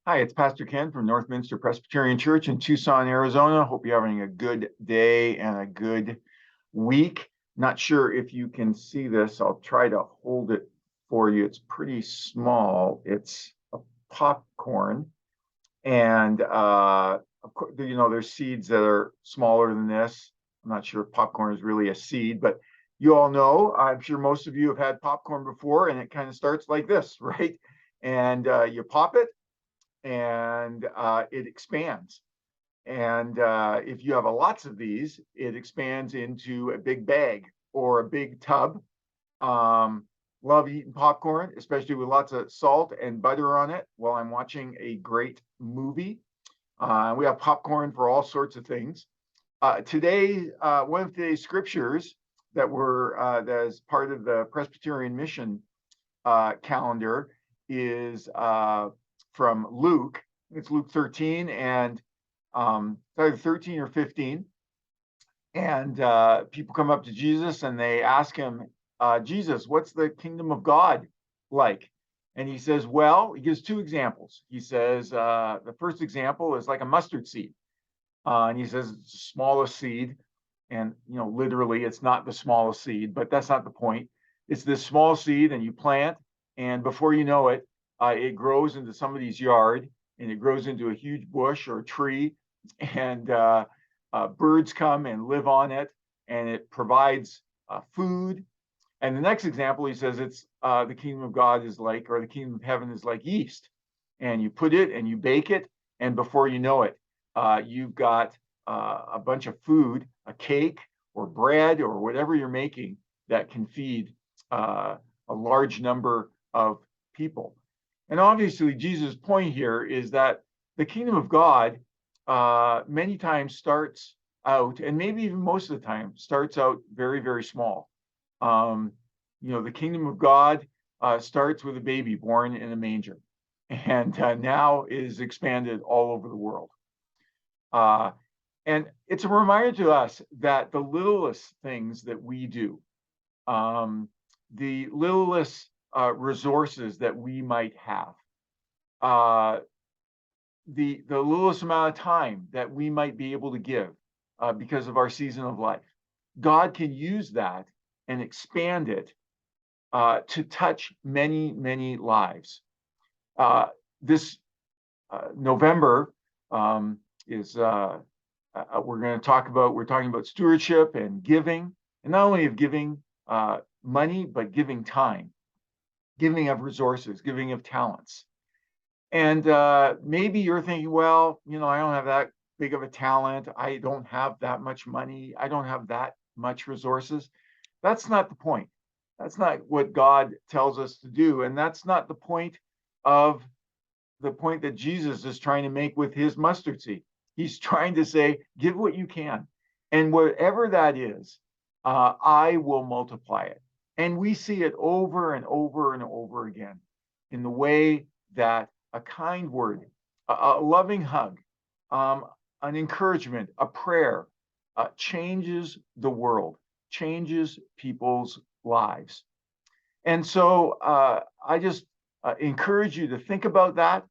Hi, it's Pastor Ken from Northminster Presbyterian Church in Tucson, Arizona. Hope you're having a good day and a good week. Not sure if you can see this. I'll try to hold it for you. It's pretty small. It's a popcorn. And of course, there's seeds that are smaller than this. I'm not sure if popcorn is really a seed, but you all know, I'm sure most of you have had popcorn before, and it kind of starts like this, right? And you pop it, and it expands. And if you have lots of these, it expands into a big bag or a big tub. Love eating popcorn, especially with lots of salt and butter on it while I'm watching a great movie. We have popcorn for all sorts of things. Today, one of today's scriptures that is part of the Presbyterian mission calendar is from Luke. It's Luke 13, and either 13 or 15. And people come up to Jesus and they ask him, Jesus, what's the kingdom of God like? And he says, well, he gives two examples. He says, the first example is like a mustard seed. And he says it's the smallest seed. And, literally it's not the smallest seed, but that's not the point. It's this small seed, and you plant, and before you know it, it grows into somebody's yard, and it grows into a huge bush or a tree, and birds come and live on it, and it provides food. And the next example, he says it's the kingdom of God is like, or the kingdom of heaven is like yeast. And you put it and you bake it, and before you know it, you've got a bunch of food, a cake or bread or whatever you're making that can feed a large number of people. And obviously, Jesus' point here is that the kingdom of God many times starts out, and maybe even most of the time, starts out very, very small. The kingdom of God starts with a baby born in a manger, and now is expanded all over the world. And it's a reminder to us that the littlest things that we do, the littlest resources that we might have, the littlest amount of time that we might be able to give because of our season of life, God can use that and expand it to touch many, many lives. This November is we're talking about stewardship and giving, and not only of giving money, but giving time, giving of resources, giving of talents. And maybe you're thinking, well, I don't have that big of a talent. I don't have that much money. I don't have that much resources. That's not the point. That's not what God tells us to do. And that's not the point that Jesus is trying to make with his mustard seed. He's trying to say, give what you can. And whatever that is, I will multiply it. And we see it over and over and over again in the way that a kind word, a loving hug, an encouragement, a prayer changes the world, changes people's lives. And so I just encourage you to think about that,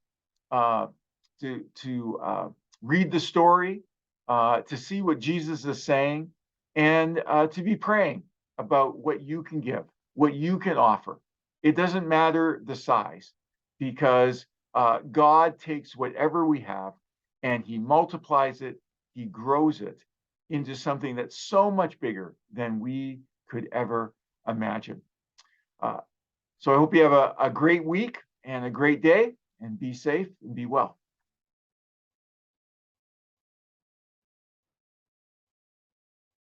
to read the story, to see what Jesus is saying, and to be praying about what you can give, what you can offer. It doesn't matter the size, because God takes whatever we have and he multiplies it, he grows it into something that's so much bigger than we could ever imagine. So I hope you have a great week and a great day, and be safe and be well.